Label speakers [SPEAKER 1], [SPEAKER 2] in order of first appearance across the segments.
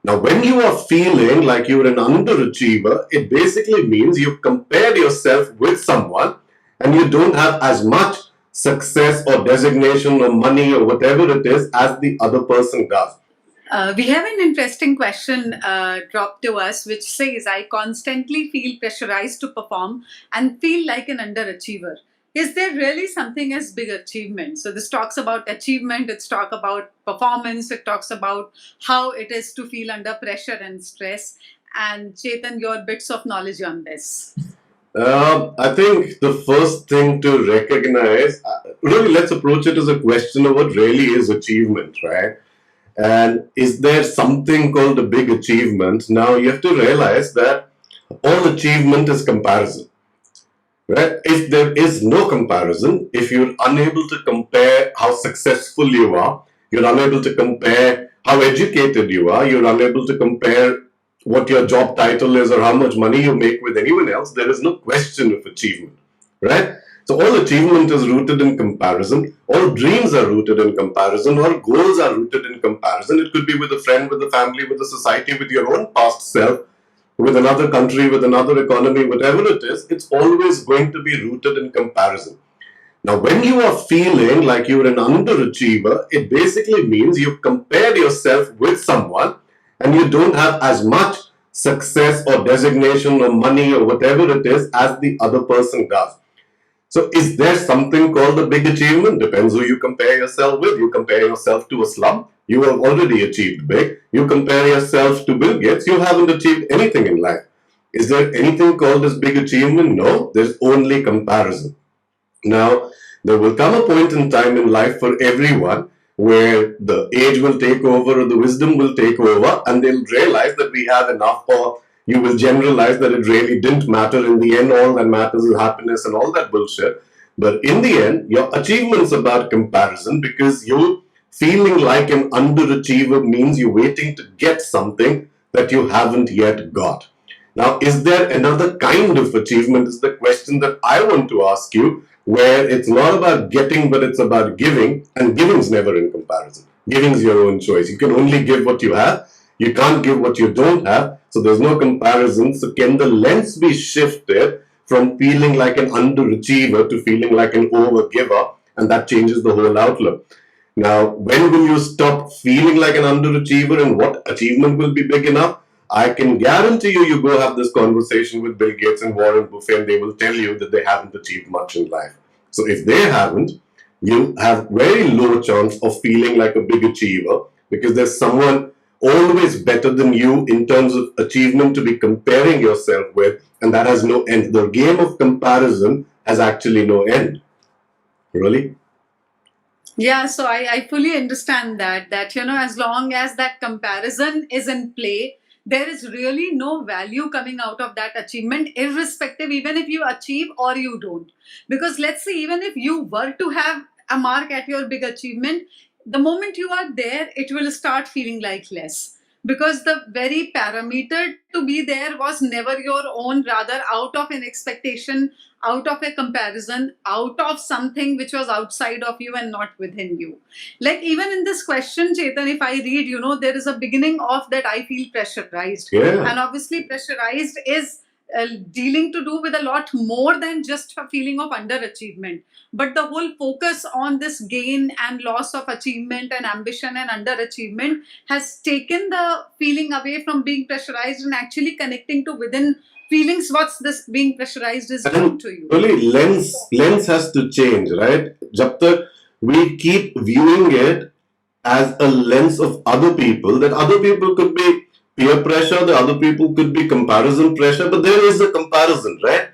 [SPEAKER 1] Now, when you are feeling like you're an underachiever, it basically means you've compared yourself with someone and you don't have as much success or designation or money or whatever it is as the other person does.
[SPEAKER 2] We have an interesting question dropped to us which says, I constantly feel pressurized to perform and feel like an underachiever. Is there really something as big achievement? So this talks about achievement, it's talk about performance, it talks about how it is to feel under pressure and stress. And Chetan, your bits of knowledge on this.
[SPEAKER 1] I think the first thing to recognize, really, let's approach it as a question of what really is achievement, right? And is there something called a big achievement? Now, you have to realize that all achievement is comparison, right? If there is no comparison, if you're unable to compare how successful you are, you're unable to compare how educated you are, you're unable to compare what your job title is or how much money you make with anyone else, there is no question of achievement, right? So all achievement is rooted in comparison. All dreams are rooted in comparison. All goals are rooted in comparison. It could be with a friend, with a family, with a society, with your own past self, with another country, with another economy, whatever it is. It's always going to be rooted in comparison. Now, when you are feeling like you're an underachiever, it basically means you've compared yourself with someone and you don't have as much success or designation or money or whatever it is as the other person does. So, is there something called a big achievement? Depends who you compare yourself with. You compare yourself to a slum, you have already achieved big. You compare yourself to Bill Gates, you haven't achieved anything in life. Is there anything called as big achievement? No, there's only comparison. Now, there will come a point in time in life for everyone where the age will take over or the wisdom will take over and they'll realize that we have enough, or you will generalize that it really didn't matter. In the end, all that matters is happiness and all that bullshit. But in the end, your achievements about comparison, because you feeling like an underachiever means you're waiting to get something that you haven't yet got. Now, is there another kind of achievement? Is the question that I want to ask you, where it's not about getting, but it's about giving, and giving's never in comparison. Giving's your own choice. You can only give what you have. You can't give what you don't have. So there's no comparison. So can the lens be shifted from feeling like an underachiever to feeling like an overgiver? And that changes the whole outlook. Now, when will you stop feeling like an underachiever and what achievement will be big enough? I can guarantee you, you go have this conversation with Bill Gates and Warren Buffett, and they will tell you that they haven't achieved much in life. So if they haven't, you have very low chance of feeling like a big achiever, because there's someone always better than you in terms of achievement to be comparing yourself with, and that has no end. The game of comparison has actually no end. Really?
[SPEAKER 2] Yeah, so I fully understand that, as long as that comparison is in play, there is really no value coming out of that achievement, irrespective, even if you achieve or you don't. Because let's say, even if you were to have a mark at your big achievement, the moment you are there, it will start feeling like less. Because the very parameter to be there was never your own, rather out of an expectation, out of a comparison, out of something which was outside of you and not within you. Like even in this question, Chetan, if I read, there is a beginning of that I feel pressurized.
[SPEAKER 1] Yeah.
[SPEAKER 2] And obviously, pressurized is dealing to do with a lot more than just a feeling of underachievement. But the whole focus on this gain and loss of achievement and ambition and underachievement has taken the feeling away from being pressurized and actually connecting to within feelings what's this being pressurized is doing to you.
[SPEAKER 1] Really, lens has to change, right? Jab tak we keep viewing it as a lens of other people, that other people could be peer pressure, the other people could be comparison pressure, but there is a comparison, right?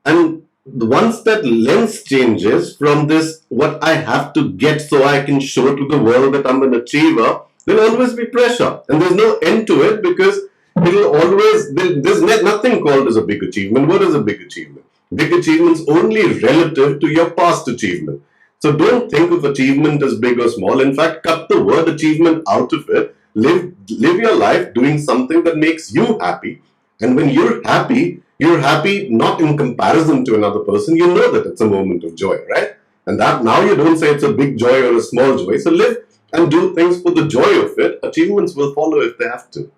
[SPEAKER 1] And once that lens changes from this, what I have to get so I can show to the world that I'm an achiever, there'll always be pressure. And there's no end to it, because it'll always, there's nothing called as a big achievement. What is a big achievement? Big achievements only relative to your past achievement. So don't think of achievement as big or small. In fact, cut the word achievement out of it. Live your life doing something that makes you happy. And when you're happy not in comparison to another person. You know that it's a moment of joy, right? And that now you don't say it's a big joy or a small joy. So live and do things for the joy of it, achievements will follow if they have to.